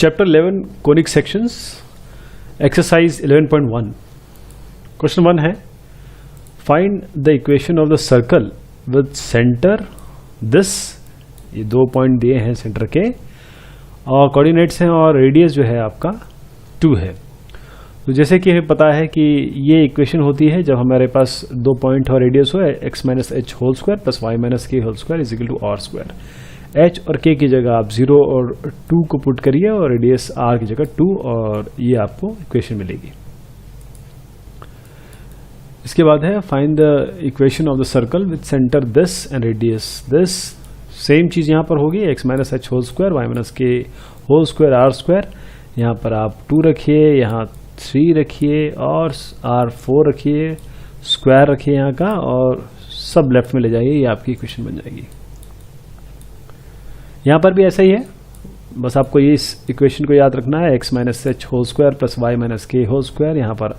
Chapter 11 Conic Sections, Exercise 11.1. Question 1 है Find the equation of the circle with center this, ये 2 point दिए हैं centre के और कोऑर्डिनेट्स हैं और रेडियस जो है आपका 2 है। तो जैसे कि हमें पता है कि ये इक्वेशन होती है जब हमारे पास 2 पॉइंट और रेडियस हो x minus H whole square plus Y minus के whole square is equal to R square. h और k की जगह आप 0 और 2 को पुट करिए और रेडियस r की जगह 2 और ये आपको इक्वेशन मिलेगी। इसके बाद है find the equation of the circle with centre this and radius this. Same चीज यहाँ पर होगी x minus H whole square y minus के होल स्क्वायर आर स्क्वायर। यहाँ पर आप 2 रखिए, यहाँ 3 रखिए और r4 रखिए, स्क्वायर रखिए यहाँ का और सब लेफ्ट में ले जाइए, ये आपकी इक्वेशन बन जाएगी। यहाँ पर भी ऐसा ही है, बस आपको ये इस इक्वेशन को याद रखना है x minus H whole square plus Y minus के होल स्क्वायर। यहाँ पर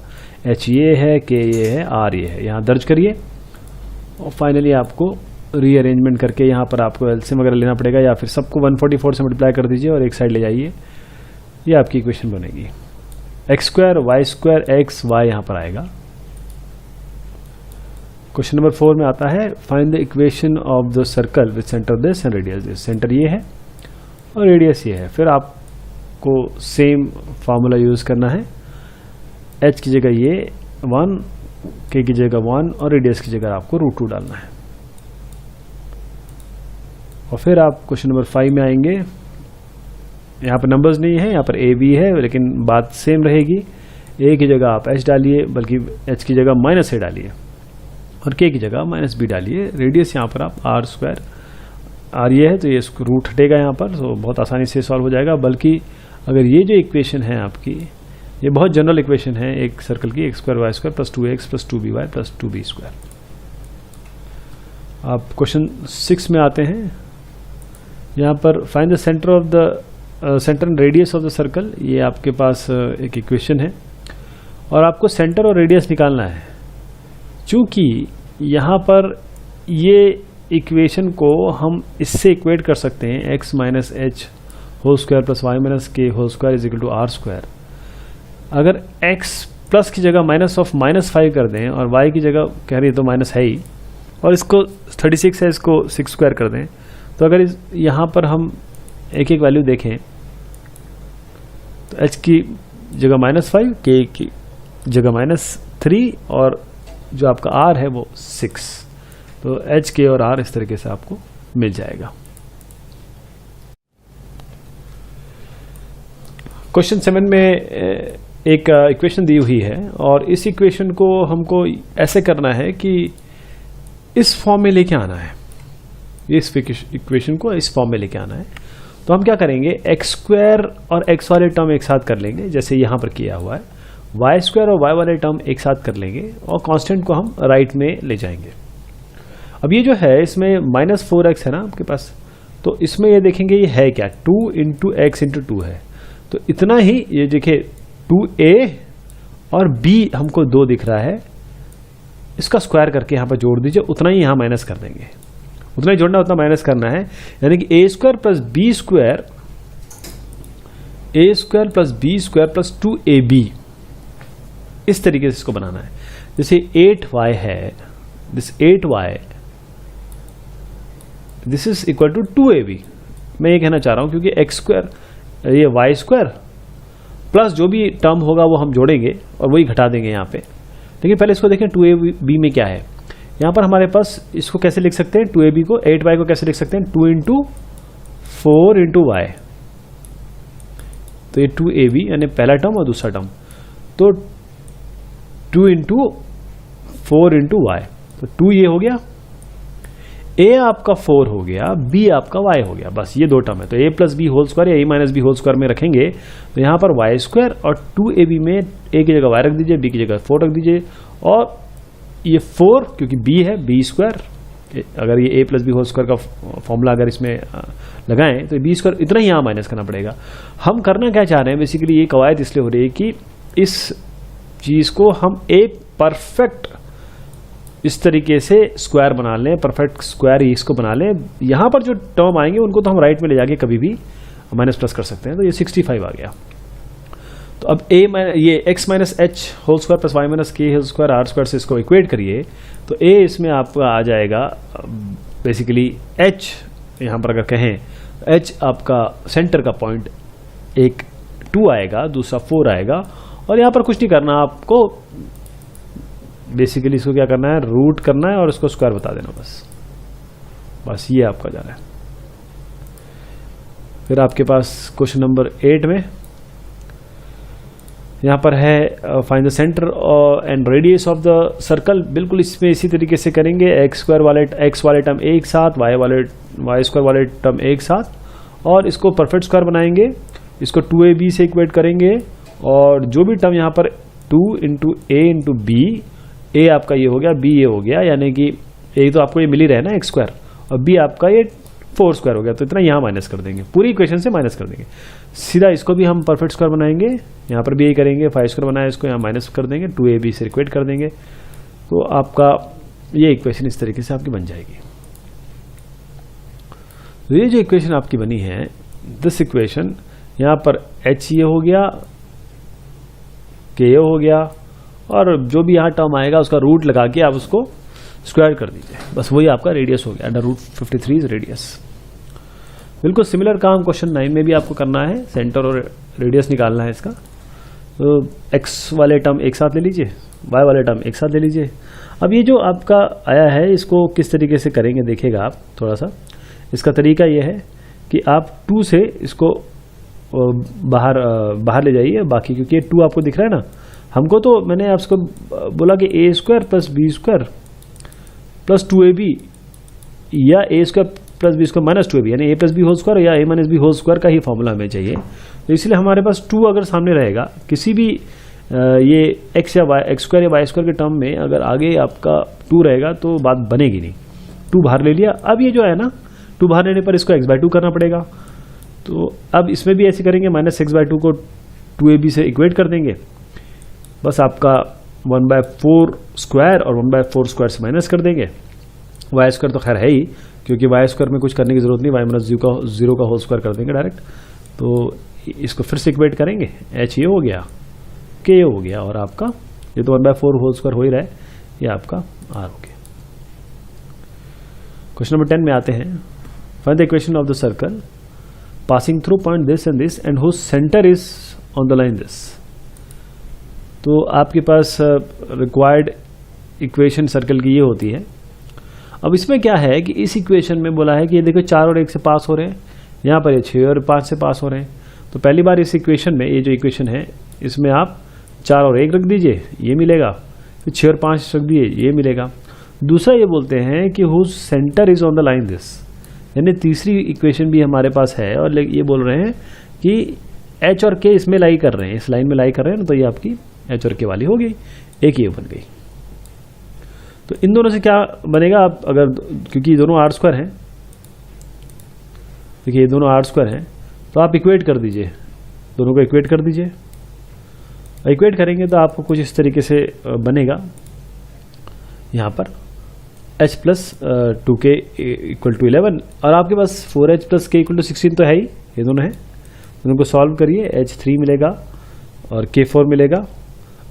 h ये है, k ये है, r ये है, यहाँ दर्ज करिए और फाइनली आपको रीअरेंजमेंट करके यहाँ पर आपको एलसीएम वगैरह लेना पड़ेगा या फिर सबको 144 से मल्टीप्लाई कर दीजिए और एक साइड ले जाइए, ये आपकी इक्वेशन बनेगी। X square y square x y यहाँ पर आएगा। क्वेश्चन नंबर 4 में आता है find the equation of the circle with centre this and radius this. Centre ये है और रेडियस ये है। फिर आपको सेम फार्मूला यूज करना है, h की जगह ये 1, k की जगह 1 और रेडियस की जगह आपको √2 डालना है। और फिर आप क्वेश्चन नंबर 5 में आएंगे, यहाँ पर नंबर्स नहीं है, यहाँ पर a b है लेकिन बात सेम रहेगी। a की जगह आप h डालिए, बल्कि h की जगह माइनस a डालिए और k की जगह माइनस b डालिए। रेडियस यहाँ पर आप r स्क्वायर, r ये है तो ये इसको रूट हटेगा यहाँ पर, तो बहुत आसानी से सॉल्व हो जाएगा। बल्कि अगर ये जो इक्वेशन है आपकी, ये बहुत जनरल इक्वेशन है एक सर्कल की, x square y square plus 2x plus 2by plus 2b square. आप क्वेश्चन 6 में आते हैं, यहाँ पर find the centre of the centre and radius of the circle. ये आपके पास एक इक्वेशन है और आपको सेंटर और रेडियस निकालना है। चूंकि यहाँ पर ये इक्वेशन को हम इससे इक्वेट कर सकते हैं x minus H whole square plus Y minus के whole square is equal to R square. अगर x प्लस की जगह माइनस ऑफ -5 कर दें और y की जगह कह रही है तो माइनस है ही, और इसको 36 है, इसको 6 स्क्वायर कर दें, तो अगर यहाँ पर हम एक एक वैल्यू देखें तो h की जगह -5, k की जगह -3 और जो आपका r है वो 6, तो h, k और r इस तरीके से आपको मिल जाएगा। क्वेश्चन 7 में एक इक्वेशन दी हुई है और इस इक्वेशन को हमको ऐसे करना है कि इस फॉर्म में लेके आना है। इस इक्वेशन को इस फॉर्म में लेके आना है, तो हम क्या करेंगे, एक्स स्क्वायर और एक्स वाले टर्म एक साथ कर लेंगे जैसे यहाँ पर किया हुआ है, वाई स्क्वायर और वाई वाले टर्म एक साथ कर लेंगे और कांस्टेंट को हम राइट में ले जाएंगे। अब ये जो है इसमें -4x है ना आपके पास, तो इसमें ये देखेंगे ये है क्या, 2 इंटू एक्स इंटू 2 है, तो इतना ही ये देखिए 2a और b हमको 2 दिख रहा है, इसका स्क्वायर करके यहाँ पर जोड़ दीजिए, उतना ही यहाँ माइनस कर देंगे, उतना ही जोड़ना उतना माइनस करना है, यानी कि a square plus b square, a square plus b square plus 2ab, इस तरीके से इसको बनाना है। जैसे 8y है, this 8y this is equal to 2ab। मैं ये कहना चाह रहा हूं क्योंकि x स्क्वायर ये y स्क्वायर प्लस जो भी टर्म होगा वो हम जोड़ेंगे और वही घटा देंगे यहाँ पे। लेकिन पहले इसको देखें 2ab में क्या है। यहाँ पर हमारे पास इसको कैसे लिख सकते हैं, 2ab को 8y को कैसे लिख सकते हैं, 2 इंटू 4 इंटू y, तो ये 2ab यानी पहला टर्म और दूसरा टर्म, तो 2 इंटू 4 इंटू वाई, तो 2 ये हो गया, a आपका 4 हो गया, b आपका y हो गया, बस ये 2 टर्म है। तो a plus B whole square या a minus B whole square में रखेंगे तो यहाँ पर y स्क्वायर और 2ab में a की जगह y रख दीजिए, b की जगह 4 रख दीजिए, और ये 4 क्योंकि b है b स्क्वायर, अगर ये a plus B whole square का फॉर्मूला अगर इसमें लगाएं तो b स्क्वायर इतना ही यहाँ माइनस करना पड़ेगा। हम करना क्या चाह रहे हैं, बेसिकली ये कवायद इसलिए हो रही है कि इस चीज को हम एक परफेक्ट इस तरीके से स्क्वायर बना लें, परफेक्ट स्क्वायर इसको बना लें। यहाँ पर जो टर्म आएंगे उनको तो हम राइट में ले जाके कभी भी माइनस प्लस कर सकते हैं, तो ये 65 आ गया। तो अब ये x minus H whole square plus Y minus के होल स्क्वायर आर स्क्वायर से इसको इक्वेट करिए, तो a इसमें आपका आ जाएगा बेसिकली h, यहाँ पर अगर कहें h आपका सेंटर का पॉइंट एक 2 आएगा, दूसरा 4 आएगा, और यहाँ पर कुछ नहीं करना आपको, बेसिकली इसको क्या करना है, रूट करना है और इसको स्क्वायर बता देना, बस ये आपका जा रहा है। फिर आपके पास क्वेश्चन नंबर 8 में यहाँ पर है find the centre and radius of the circle. बिल्कुल इसमें इसी तरीके से करेंगे, x वाले टर्म एक साथ, y स्क्वायर वाले टर्म एक साथ, और इसको परफेक्ट स्क्वायर बनाएंगे, इसको 2ab से इक्वेट करेंगे, और जो भी टर्म यहाँ पर 2 इंटू ए इंटू बी, ए आपका ये हो गया, बी ये हो गया, यानी कि ए तो आपको ये मिल ही रहा है ना x स्क्वायर, और बी आपका ये 4 स्क्वायर हो गया, तो इतना यहाँ माइनस कर देंगे, पूरी इक्वेशन से माइनस कर देंगे। सीधा इसको भी हम परफेक्ट स्क्वायर बनाएंगे, यहाँ पर भी यही करेंगे, 5 स्क्वायर बनाया, इसको यहाँ माइनस कर देंगे, 2ab से इक्वेट कर देंगे, तो आपका ये इक्वेशन इस तरीके से आपकी बन जाएगी। तो ये जो इक्वेशन आपकी बनी है, दिस इक्वेशन, यहाँ पर h ये हो गया, k ये हो गया, और जो भी यहाँ टर्म आएगा उसका रूट लगा के आप उसको स्क्वायर कर दीजिए, बस वही आपका रेडियस हो गया, अंडर रूट 53 इज रेडियस। बिल्कुल सिमिलर काम क्वेश्चन 9 में भी आपको करना है, सेंटर और रेडियस निकालना है इसका। तो x वाले टर्म एक साथ ले लीजिए, y वाले टर्म एक साथ ले लीजिए। अब ये जो आपका आया है, इसको किस तरीके से करेंगे देखिएगा आप थोड़ा सा। इसका तरीका ये है कि आप 2 से इसको बाहर ले जाइए, बाकी क्योंकि ये 2 आपको दिख रहा है ना, हमको तो मैंने आपको बोला कि a square plus B square plus 2ab या a square plus B square minus 2ab, यानी a plus B whole square या a minus B whole square का ही फॉर्मूला हमें चाहिए। तो इसलिए हमारे पास 2 अगर सामने रहेगा, किसी भी ये x या y, x स्क्वायर या y स्क्वायर के टर्म में अगर आगे आपका 2 रहेगा तो बात बनेगी नहीं। 2 बाहर ले लिया, अब ये जो है ना, 2 बाहर लेने पर इसको x/2 करना पड़ेगा, तो अब इसमें भी ऐसे करेंगे, माइनस x/2 को 2ab से इक्वेट कर देंगे, बस आपका 1/4 स्क्वायर और 1/4 स्क्वायर से माइनस कर देंगे। y स्क्वायर तो खैर है ही, क्योंकि y स्क्वायर में कुछ करने की जरूरत नहीं, y माइनस 0 का होल स्क्वायर कर देंगे डायरेक्ट। तो इसको फिर से इक्वेट करेंगे, h ये हो गया, k ये हो गया, और आपका ये तो 1/4 होल स्क्वायर हो ही रहा है, ये आपका r हो गया। क्वेश्चन नंबर 10 में आते हैं, find the equation of the circle passing through point this and this and whose centre is on the line this. तो आपके पास रिक्वायर्ड इक्वेशन सर्कल की ये होती है। अब इसमें क्या है कि इस इक्वेशन में बोला है कि ये देखो 4 और 1 से पास हो रहे हैं, यहाँ पर ये 6 और 5 से पास हो रहे हैं। तो पहली बार इस इक्वेशन में, ये जो इक्वेशन है, इसमें आप 4 और 1 रख दीजिए, ये मिलेगा, फिर 6 और 5 रख दिए, ये मिलेगा। दूसरा ये बोलते हैं कि whose centre is on the line this, यानी तीसरी इक्वेशन भी हमारे पास है, और ये बोल रहे हैं कि h और k इसमें लाई कर रहे हैं, इस लाइन में लाई कर रहे हैं ना, तो ये आपकी h और k वाली हो गई, एक ये बन गई। तो इन दोनों से क्या बनेगा, आप अगर, क्योंकि ये दोनों r स्क्वायर हैं, देखिए ये दोनों r स्क्वायर हैं, तो आप इक्वेट कर दीजिए, दोनों को इक्वेट कर दीजिए। इक्वेट करेंगे तो आपको कुछ इस तरीके से बनेगा, यहाँ पर h plus 2k equal to 11, और आपके पास 4h plus k equal to 16 तो है ही, ये दोनों हैं, दोनों को सॉल्व करिए, h3 मिलेगा और k4 मिलेगा।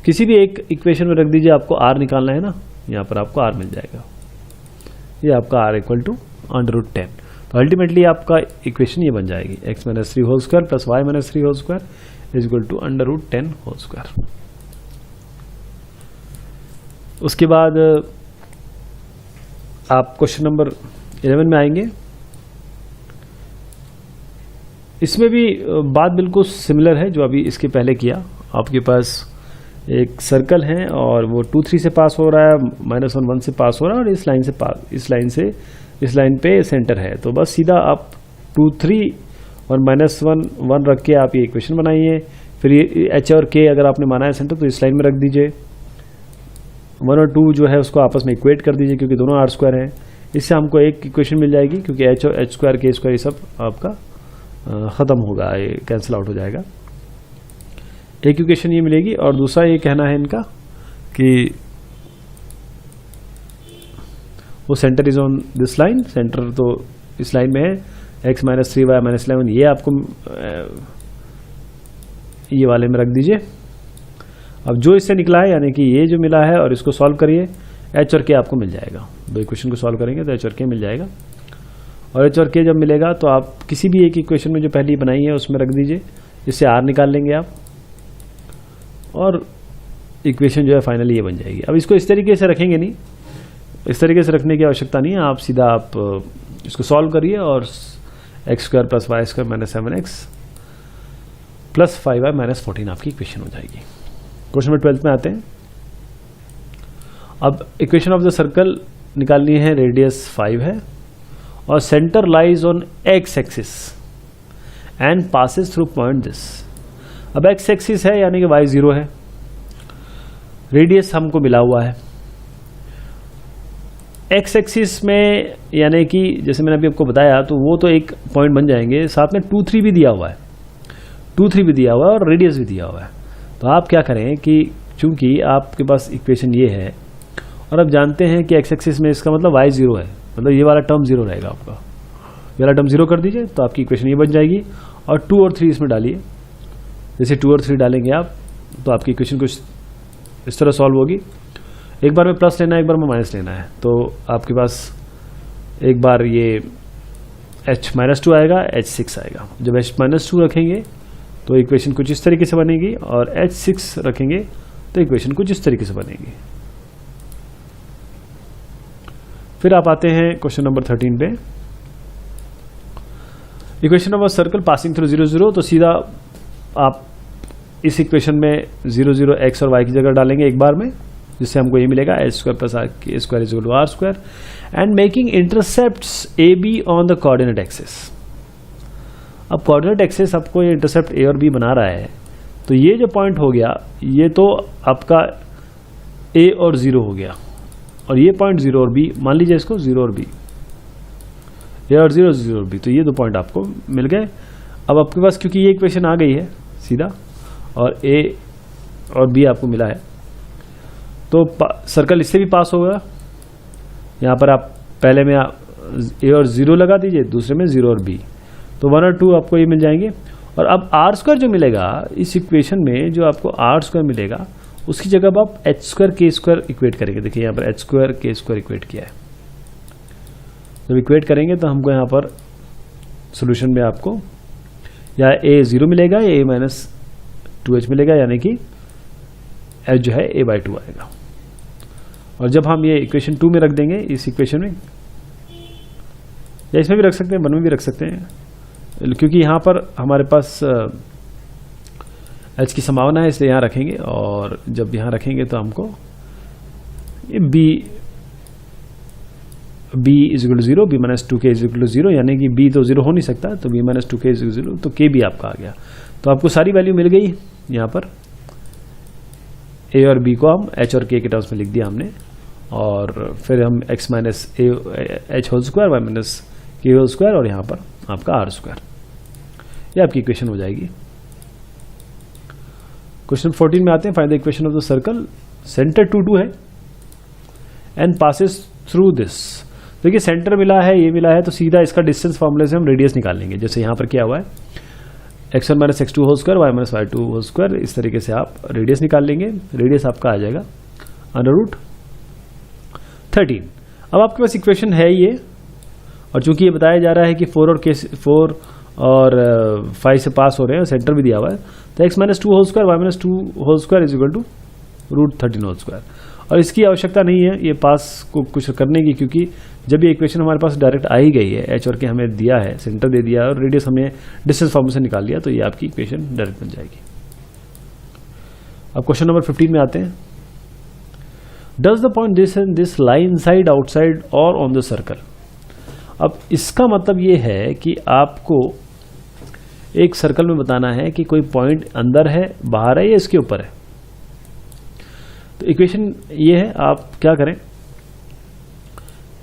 किसी भी एक इक्वेशन में रख दीजिए, आपको r निकालना है ना, यहाँ पर आपको r मिल जाएगा, ये आपका r इक्वल टू √10। तो अल्टीमेटली आपका इक्वेशन ये बन जाएगी, x minus 3 whole square plus y minus 3 whole square is equal to √10 whole square. उसके बाद आप क्वेश्चन नंबर 11 में आएंगे। इसमें भी बात बिल्कुल सिमिलर है जो अभी इसके पहले किया। आपके पास एक सर्कल है और वो 2 3 से पास हो रहा है, -1 1 से पास हो रहा है, और इस लाइन पे सेंटर है। तो बस सीधा आप 2 3 और -1 1 रख के आप ये इक्वेशन बनाइए। फिर ये h और k अगर आपने माना है सेंटर तो इस लाइन में रख दीजिए। 1 और 2 जो है उसको आपस में इक्वेट कर दीजिए, क्योंकि दोनों r स्क्वायर हैं। इससे हमको एक इक्वेशन मिल जाएगी, क्योंकि h और h स्क्वायर k स्क्वायर ये सब आपका ख़त्म होगा, ये कैंसिल आउट हो जाएगा। एक इक्वेशन ये मिलेगी, और दूसरा ये कहना है इनका कि वो centre is on this line, centre तो इस लाइन में है, x माइनस 3y माइनस 11, ये आपको ये वाले में रख दीजिए। अब जो इससे निकला है यानी कि ये जो मिला है और इसको सॉल्व करिए, h और k आपको मिल जाएगा। दो इक्वेशन को सॉल्व करेंगे तो h और k मिल जाएगा। और h और k जब मिलेगा तो आप किसी भी एक इक्वेशन में जो पहली बनाई है उसमें रख दीजिए, इससे r निकाल लेंगे आप और इक्वेशन जो है फाइनली ये बन जाएगी। अब इसको इस तरीके से रखेंगे नहीं, इस तरीके से रखने की आवश्यकता नहीं है, आप सीधा आप इसको सॉल्व करिए और X square plus Y square minus 7x plus 5y minus 14 आपकी इक्वेशन हो जाएगी। क्वेश्चन नंबर 12 में आते हैं। अब इक्वेशन ऑफ द सर्कल निकालनी है, रेडियस 5 है और centre lies on x axis and passes through point this. अब एक्स एक्सिस है यानी कि y 0 है, रेडियस हमको मिला हुआ है। एक्स एक्सिस में यानी कि जैसे मैंने अभी आपको बताया तो वो तो एक पॉइंट बन जाएंगे, साथ में 2 3 भी दिया हुआ है, 2 3 भी दिया हुआ है और रेडियस भी दिया हुआ है। तो आप क्या करें कि चूंकि आपके पास इक्वेशन ये है और आप जानते हैं कि एक्स एक्सिस में इसका मतलब y 0 है, मतलब ये वाला टर्म 0 रहेगा आपका, ये वाला टर्म 0 कर दीजिए तो आपकी इक्वेशन ये बन जाएगी। और 2 और 3 इसमें डालिए, जैसे 2 और 3 डालेंगे आप तो आपकी इक्वेशन कुछ इस तरह सॉल्व होगी। एक बार में प्लस लेना है, एक बार में माइनस लेना है, तो आपके पास एक बार ये h माइनस 2 आएगा, h6 आएगा। जब h माइनस 2 रखेंगे तो इक्वेशन कुछ इस तरीके से बनेगी और h6 रखेंगे तो इक्वेशन कुछ इस तरीके से बनेगी। फिर आप आते हैं क्वेश्चन नंबर 13 पे। Equation of a circle passing through 0 0, तो सीधा आप इस इक्वेशन में 0 0 x और y की जगह डालेंगे एक बार में, जिससे हमको ये मिलेगा h square plus k square is equal to r square and making intercepts A B on the coordinate axis. अब कोऑर्डिनेट एक्सिस आपको ये इंटरसेप्ट a और b बना रहा है, तो ये जो पॉइंट हो गया ये तो आपका a और 0 हो गया और ये पॉइंट 0 और b, मान लीजिए इसको 0 और b, a और 0 0 और b, तो ये दो पॉइंट आपको मिल गए। अब आपके पास क्योंकि ये इक्वेशन आ गई है सीधा और a और b आपको मिला है तो सर्कल इससे भी पास होगा। यहाँ पर आप पहले में a और 0 लगा दीजिए, दूसरे में 0 और b, तो 1 और 2 आपको ये मिल जाएंगे। और अब r स्क्वायर जो मिलेगा इस इक्वेशन में, जो आपको r स्क्वायर मिलेगा उसकी जगह अब आप h square k square equate करेंगे। देखिए यहाँ पर h square k square equate किया है। जब इक्वेट करेंगे तो हमको यहाँ पर सोल्यूशन में आपको या a 0 मिलेगा या a माइनस 2h मिलेगा, यानी कि h जो है a बाई 2 आएगा। और जब हम ये इक्वेशन 2 में रख देंगे, इस इक्वेशन में या इसमें भी रख सकते हैं, 1 में भी रख सकते हैं, क्योंकि यहाँ पर हमारे पास h की संभावना है इसलिए यहाँ रखेंगे। और जब यहाँ रखेंगे तो हमको ये b is equal to 0, b minus 2k is equal to 0, यानी कि b तो 0 हो नहीं सकता, तो b minus 2k is equal to 0, तो k भी आपका आ गया। तो आपको सारी वैल्यू मिल गई। यहाँ पर a और b को हम h और k के टर्म्स में लिख दिया हमने, और फिर हम x minus h whole square y minus k whole square और यहाँ पर आपका r स्क्वायर, ये आपकी इक्वेशन हो जाएगी। क्वेश्चन 14 में आते हैं। Find the equation of the circle, centre 2 2 है एंड पासेस थ्रू दिस। देखिए सेंटर मिला है, ये मिला है, तो सीधा इसका डिस्टेंस फॉर्मूले से हम रेडियस निकाल लेंगे। जैसे यहाँ पर क्या हुआ है x1 minus x2 whole square y minus y2 whole square, इस तरीके से आप रेडियस निकाल लेंगे। रेडियस आपका आ जाएगा अंडर रूट 13। अब आपके पास इक्वेशन है ये, और चूंकि ये बताया जा रहा है कि 4 और 5 से पास हो रहे हैं और सेंटर भी दिया हुआ है, तो x minus 2 whole square y minus 2 whole square is equal to root 13 whole square. और इसकी आवश्यकता नहीं है ये पास को कुछ करने की, क्योंकि जब ये इक्वेशन हमारे पास डायरेक्ट आ ही गई है, h और k हमें दिया है, सेंटर दे दिया है और रेडियस हमें डिस्टेंस फॉर्मूले से निकाल लिया, तो ये आपकी इक्वेशन डायरेक्ट बन जाएगी। अब क्वेश्चन नंबर 15 में आते हैं। Does the point this and this lie inside, outside और ऑन द सर्कल। अब इसका मतलब ये है कि आपको एक सर्कल में बताना है कि कोई पॉइंट अंदर है, बाहर है या इसके ऊपर है। तो इक्वेशन ये है, आप क्या करें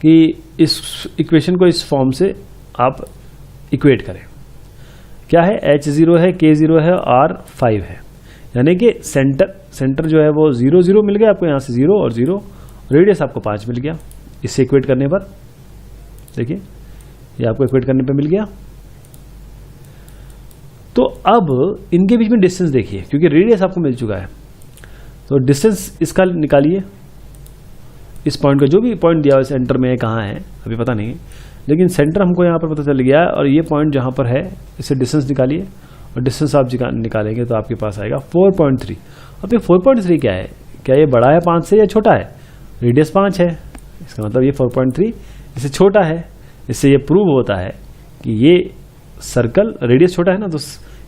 कि इस इक्वेशन को इस फॉर्म से आप इक्वेट करें। क्या है, h0 है, k0 है, r5 है, यानी कि सेंटर जो है वो 0 0 मिल गया आपको, यहाँ से 0 और 0, रेडियस आपको 5 मिल गया। इससे इक्वेट करने पर देखिए ये आपको इक्वेट करने पे मिल गया। तो अब इनके बीच में डिस्टेंस देखिए, क्योंकि रेडियस आपको मिल चुका है, तो डिस्टेंस इसका निकालिए। इस पॉइंट का जो भी पॉइंट दिया हुआ सेंटर में कहाँ है अभी पता नहीं, लेकिन सेंटर हमको यहाँ पर पता चल गया है, और ये पॉइंट जहाँ पर है इससे डिस्टेंस निकालिए, और डिस्टेंस आप निकालेंगे तो आपके पास आएगा 4.3। अब ये 4.3 क्या है? क्या ये बड़ा है 5 से या छोटा है? रेडियस 5 है, इसका मतलब ये 4.3 इससे छोटा है। इससे ये प्रूव होता है कि ये सर्कल, रेडियस छोटा है ना, तो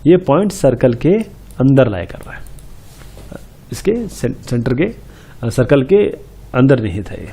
ये पॉइंट सर्कल के अंदर लाई कर रहा है, इसके सेंटर के सर्कल के अंदर निहित है ये।